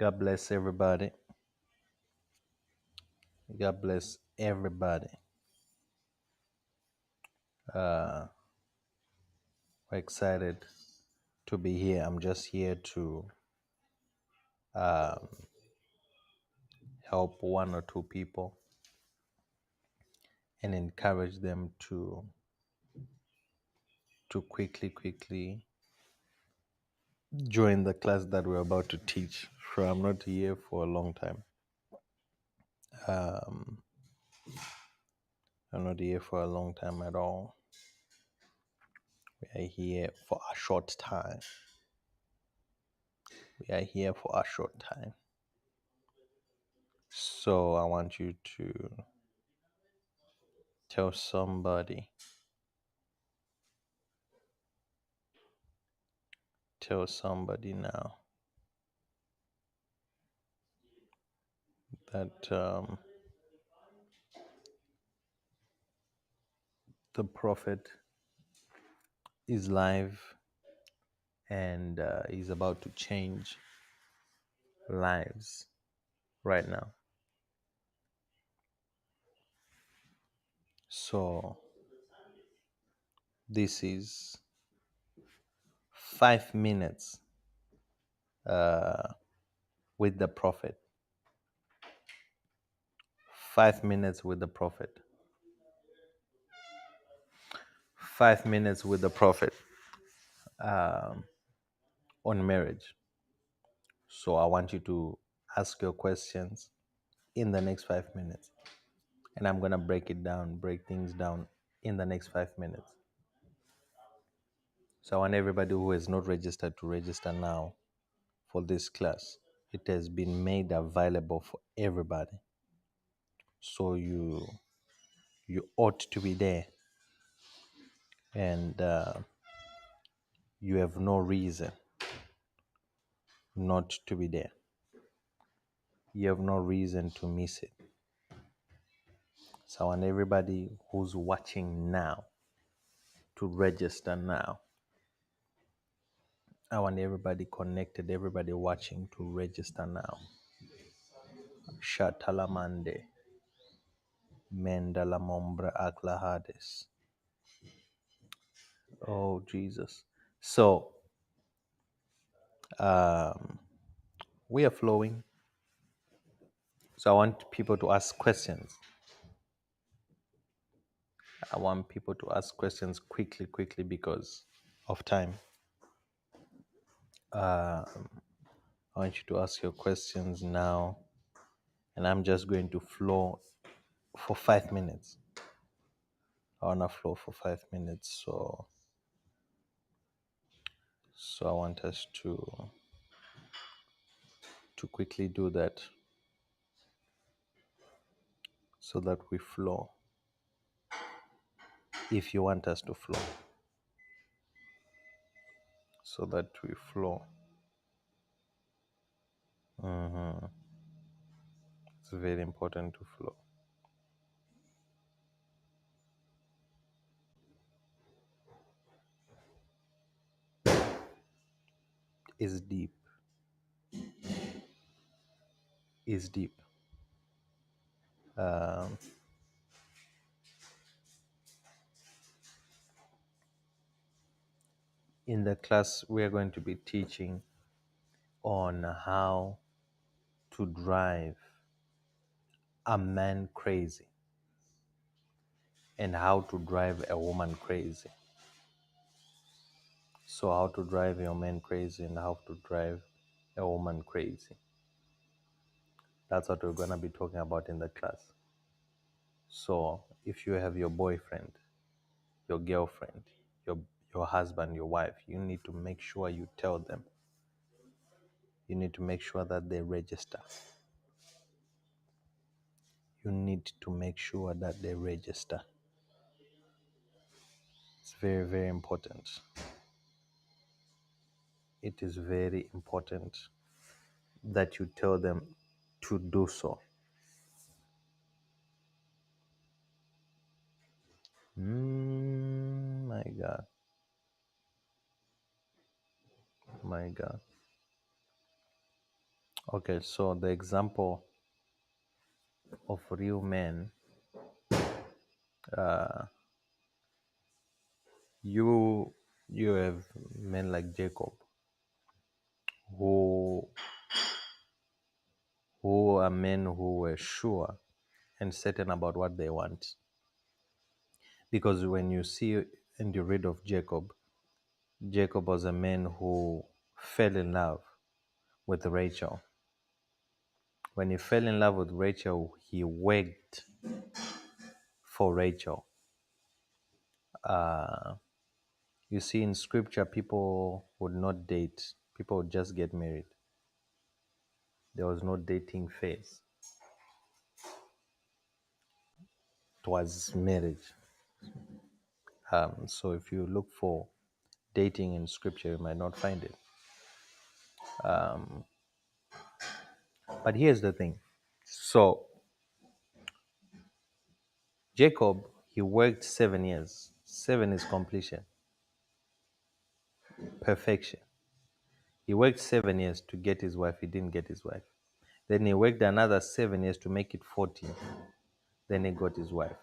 God bless everybody. God bless everybody. Uh, we're excited to be here. I'm just here to um, help one or two people and encourage them to quickly join the class that we're about to teach. So I'm not here for a long time. Um, I'm not here for a long time at all. We are here for a short time. We are here for a short time. So I want you to tell somebody, now that the prophet is live and is about to change lives right now. So this is 5 minutes uh, with the prophet. 5 minutes with the prophet. 5 minutes with the prophet um, on marriage. So I want you to ask your questions in the next 5 minutes. And I'm going to break things down in the next 5 minutes. So I want everybody who has not registered to register now for this class. It has been made available for everybody. So you ought to be there, and you have no reason not to be there. You have no reason to miss it. So I want everybody who's watching now to register now. I want everybody connected, everybody watching to register now. Shatalamande. Mendala Mombra Aklahades. Oh, Jesus. So, we are flowing. So, I want people to ask questions. I want people to ask questions quickly because of time. I want you to ask your questions now. And I'm just going to flow for 5 minutes. I want to flow for 5 minutes. So I want us to quickly do that so that we flow. If you want us to flow, so that we flow. It's very important to flow. Is deep. Is deep. Um, in the class, we are going to be teaching on how to drive a man crazy and how to drive a woman crazy. So, how to drive your man crazy and how to drive a woman crazy. That's what we're going to be talking about in the class. So, if you have your boyfriend, your girlfriend, your husband, your wife, you need to make sure you tell them. You need to make sure that they register. You need to make sure that they register. It's very important. It is very important that you tell them to do so. My God. My God. Okay, so the example of real men, uh, you you have men like Jacob who are men who were sure and certain about what they want. Because when you see and you read of Jacob, Jacob was a man who fell in love with Rachel. When he fell in love with Rachel, he worked for Rachel. Uh, you see, in scripture, people would not date, people would just get married. There was no dating phase, it was marriage. So if you look for dating in scripture, you might not find it. But here's the thing. So Jacob, he worked 7 years. 7 is completion, perfection. He worked 7 years to get his wife. He didn't get his wife. Then he worked another 7 years to make it 40. Then he got his wife.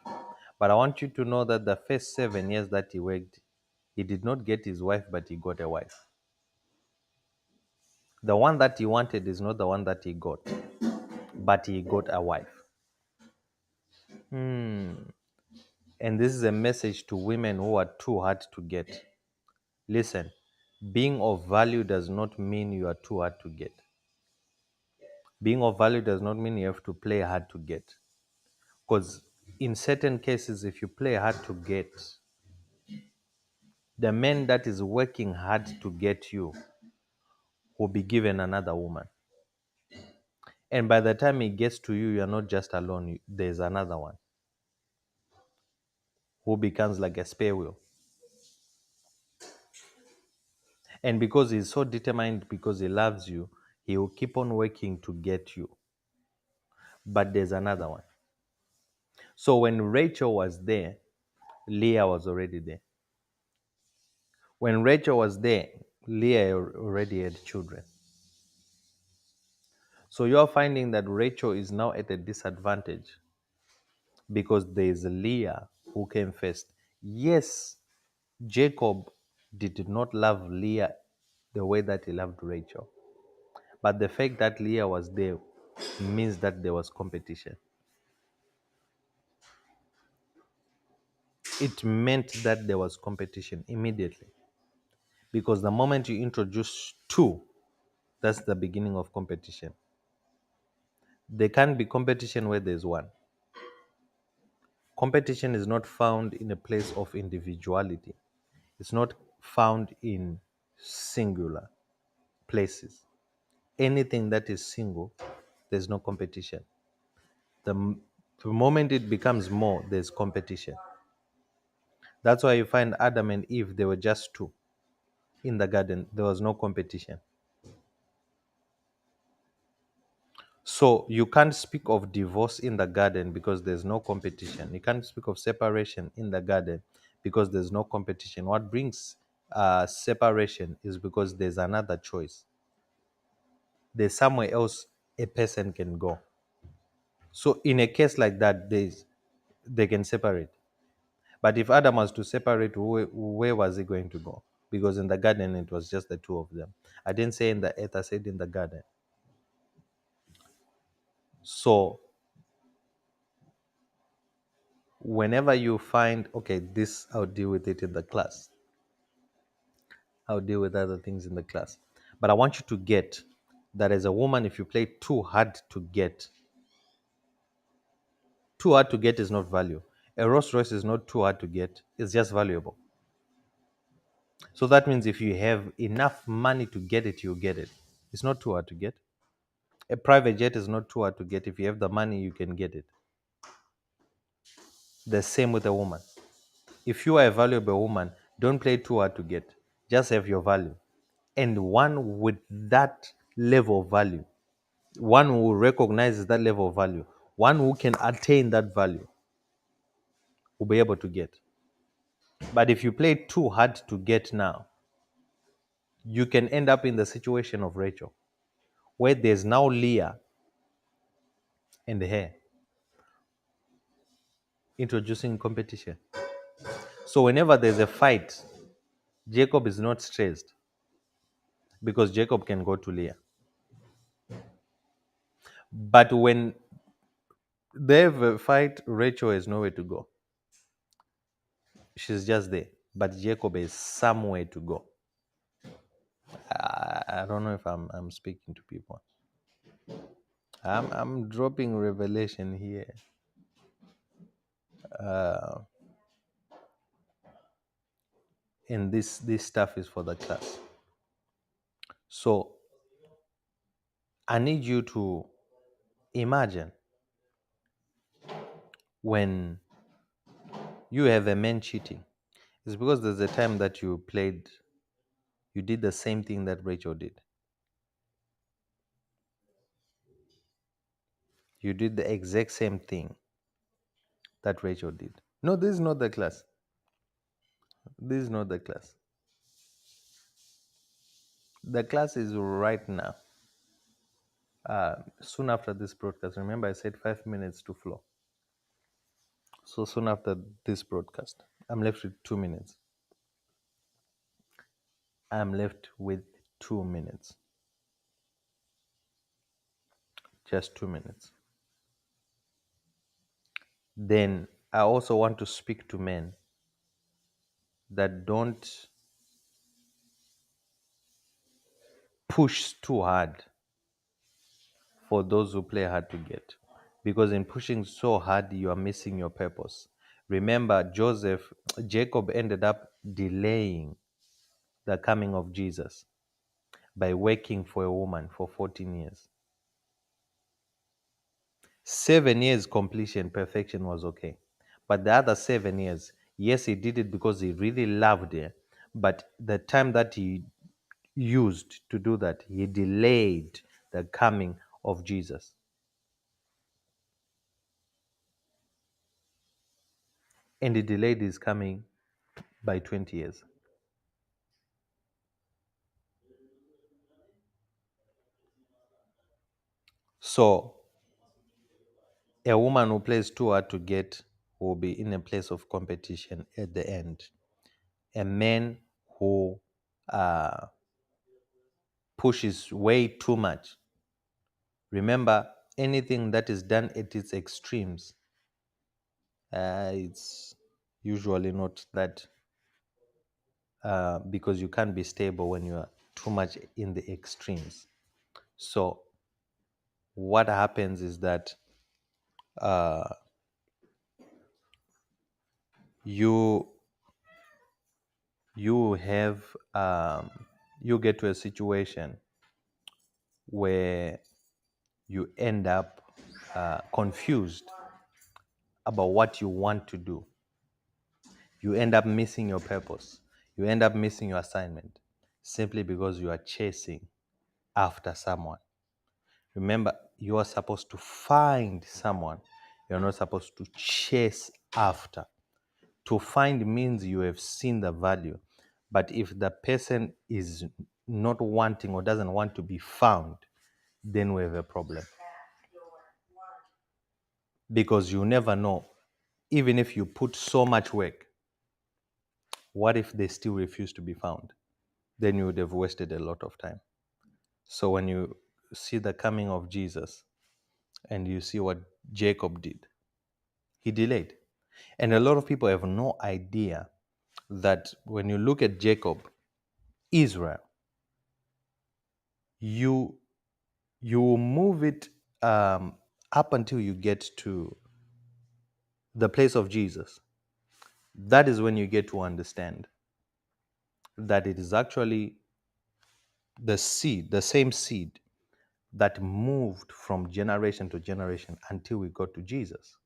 But I want you to know that the first 7 years that he worked, he did not get his wife, but he got a wife. The one that he wanted is not the one that he got, but he got a wife. And this is a message to women who are too hard to get. Listen, being of value does not mean you are too hard to get. Being of value does not mean you have to play hard to get. Because in certain cases, if you play hard to get, the man that is working hard to get you will be given another woman. And by the time he gets to you, you're not just alone, there's another one who becomes like a spare wheel. And because he's so determined, because he loves you, he will keep on working to get you. But there's another one. So when Rachel was there, Leah was already there. When Rachel was there, Leah already had children. So you're finding that Rachel is now at a disadvantage because there is Leah who came first. Yes, Jacob did not love Leah the way that he loved Rachel. But the fact that Leah was there means that there was competition. It meant that there was competition immediately. Because the moment you introduce two, that's the beginning of competition. There can't be competition where there's one. Competition is not found in a place of individuality. It's not found in singular places. Anything that is single, there's no competition. The moment it becomes more, there's competition. That's why you find Adam and Eve, they were just two in the garden. There was no competition. So you can't speak of divorce in the garden because there's no competition. You can't speak of separation in the garden because there's no competition. What brings separation is because there's another choice. There's somewhere else a person can go. So in a case like that, they can separate. But if Adam was to separate, where was he going to go? Because in the garden, it was just the two of them. I didn't say in the earth, I said in the garden. So whenever you find, okay, this, I'll deal with it in the class. I'll deal with other things in the class. But I want you to get that as a woman, if you play too hard to get is not value. A Rolls Royce is not too hard to get, it's just valuable. So that means if you have enough money to get it, you get it. It's not too hard to get. A private jet is not too hard to get. If you have the money, you can get it. The same with a woman. If you are a valuable woman, don't play too hard to get. Just have your value. And one with that level of value, one who recognizes that level of value, one who can attain that value, will be able to get. But if you play too hard to get now, you can end up in the situation of Rachel, where there's now Leah and her introducing competition. So whenever there's a fight, Jacob is not stressed because Jacob can go to Leah. But when they have a fight, Rachel has nowhere to go. She's just there. But Jacob has somewhere to go. I don't know if I'm speaking to people. I'm dropping revelation here. Uh, and this stuff is for the class. So I need you to imagine when you have a man cheating. It's because there's a time that you did the same thing that Rachel did. You did the exact same thing that Rachel did. No, this is not the class. This is not the class. The class is right now. Soon after this broadcast. Remember, I said 5 minutes to flow. So soon after this broadcast, I'm left with 2 minutes. I'm left with 2 minutes. Just 2 minutes. Then I also want to speak to men that don't push too hard for those who play hard to get. Because in pushing so hard, you are missing your purpose. Remember, Jacob ended up delaying the coming of Jesus by working for a woman for 14 years. 7 years completion, perfection was okay. But the other 7 years, yes, he did it because he really loved her. But the time that he used to do that, he delayed the coming of Jesus. And he delayed his coming by 20 years. So a woman who plays too hard to get will be in a place of competition at the end. A man who pushes way too much. Remember, anything that is done at its extremes, it's usually not that, because you can't be stable when you are too much in the extremes. So what happens is that uh, you you have you get to a situation where you end up confused about what you want to do. You end up missing your purpose. You end up missing your assignment simply because you are chasing after someone. Remember, you are supposed to find someone. You're not supposed to chase after. To find means you have seen the value. But if the person is not wanting or doesn't want to be found, then we have a problem. Because you never know. Even if you put so much work, what if they still refuse to be found? Then you would have wasted a lot of time. So when you see the coming of Jesus and you see what Jacob did, he delayed. And a lot of people have no idea that when you look at Jacob, Israel, you move it up until you get to the place of Jesus. That is when you get to understand that it is actually the seed, the same seed that moved from generation to generation until we got to Jesus.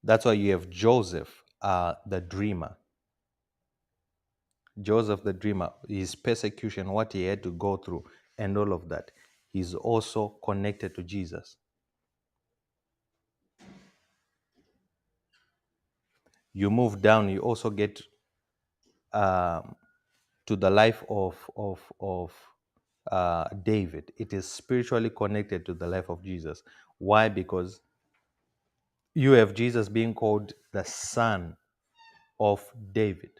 That's why you have Joseph, the dreamer. Joseph, the dreamer, his persecution, what he had to go through, and all of that, is also connected to Jesus. You move down, you also get to the life of David. It is spiritually connected to the life of Jesus. Why? Because you have Jesus being called the Son of David.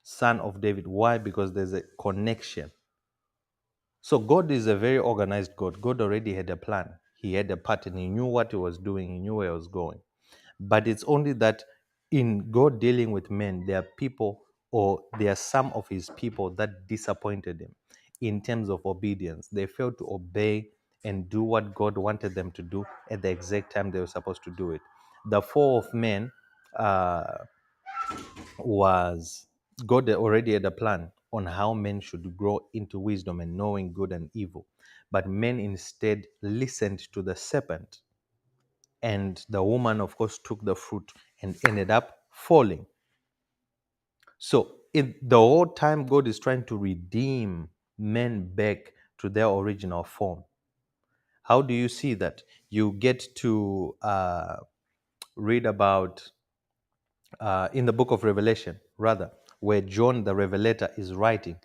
Son of David. Why? Because there's a connection. So God is a very organized God. God already had a plan. He had a pattern. He knew what he was doing. He knew where he was going. But it's only that in God dealing with men, there are people, or there are some of his people that disappointed him in terms of obedience. They failed to obey and do what God wanted them to do at the exact time they were supposed to do it. The fall of men uh, was God already had a plan on how men should grow into wisdom and knowing good and evil. But men instead listened to the serpent, and the woman, of course, took the fruit and ended up falling. So, the whole time, God is trying to redeem men back to their original form. How do you see that? You get to read about in the book of Revelation, rather, where John the Revelator is writing,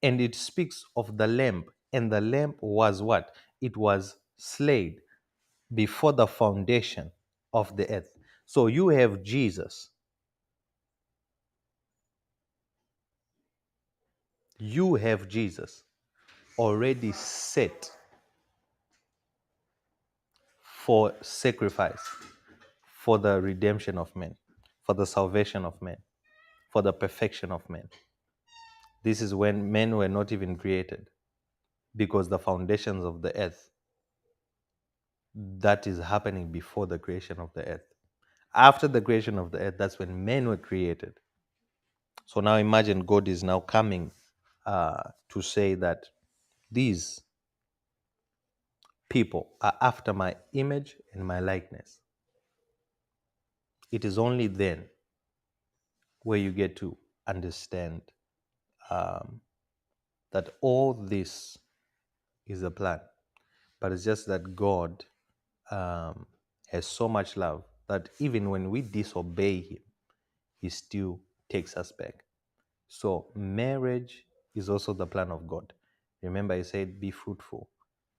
and it speaks of the lamb, and the lamb was what? It was slain before the foundation of the earth. So you have Jesus. You have Jesus already set for sacrifice, for the redemption of men, for the salvation of men, for the perfection of men. This is when men were not even created, because the foundations of the earth, that is happening before the creation of the earth. After the creation of the earth, that's when men were created. So now imagine God is now coming to say that these people are after my image and my likeness. It is only then where you get to understand um, that all this is a plan. But it's just that God has so much love that even when we disobey Him, He still takes us back. So, marriage is also the plan of God. Remember, He said, be fruitful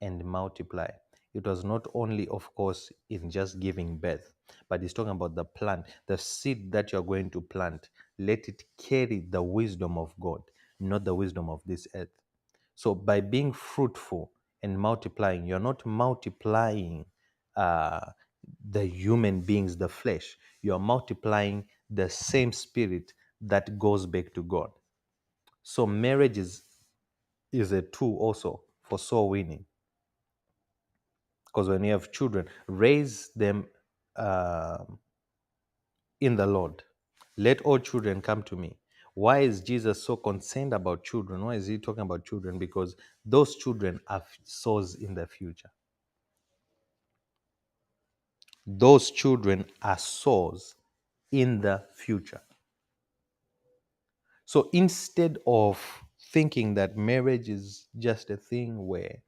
and multiply. It was not only, of course, in just giving birth, but He's talking about the plant, the seed that you're going to plant. Let it carry the wisdom of God, not the wisdom of this earth. So, by being fruitful and multiplying, you're not multiplying uh, the human beings, the flesh. You're multiplying the same spirit that goes back to God. So marriage is a tool also for soul winning. Because when you have children, raise them in the Lord. Let all children come to me. Why is Jesus so concerned about children? Why is he talking about children? Because those children are souls in the future. Those children are souls in the future. So instead of thinking that marriage is just a thing where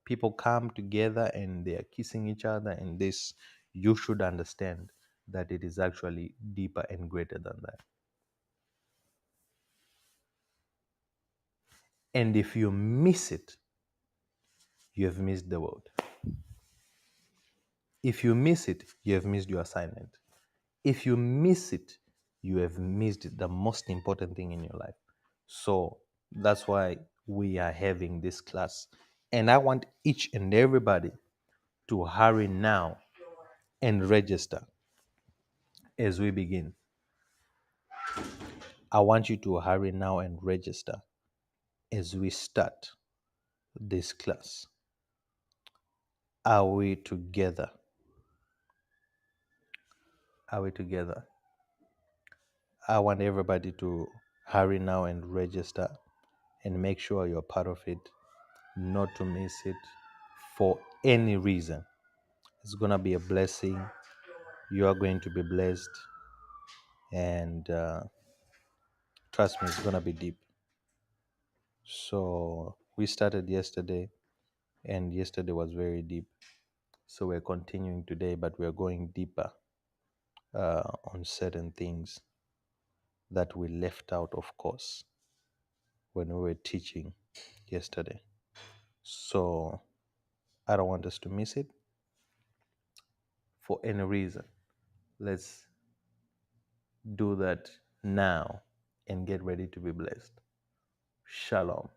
people come together and they are kissing each other and this, you should understand that it is actually deeper and greater than that. And if you miss it, you have missed the world. If you miss it, you have missed your assignment. If you miss it, you have missed the most important thing in your life. So that's why we are having this class. And I want each and everybody to hurry now and register as we begin. I want you to hurry now and register as we start this class. Are we together? Are we together? I want everybody to hurry now and register and make sure you're part of it, not to miss it for any reason. It's going to be a blessing. You are going to be blessed. And trust me, it's going to be deep. So we started yesterday, and yesterday was very deep. So we're continuing today, but we're going deeper on certain things that we left out, of course. when we were teaching yesterday. So I don't want us to miss it for any reason. Let's do that now and get ready to be blessed. Shalom.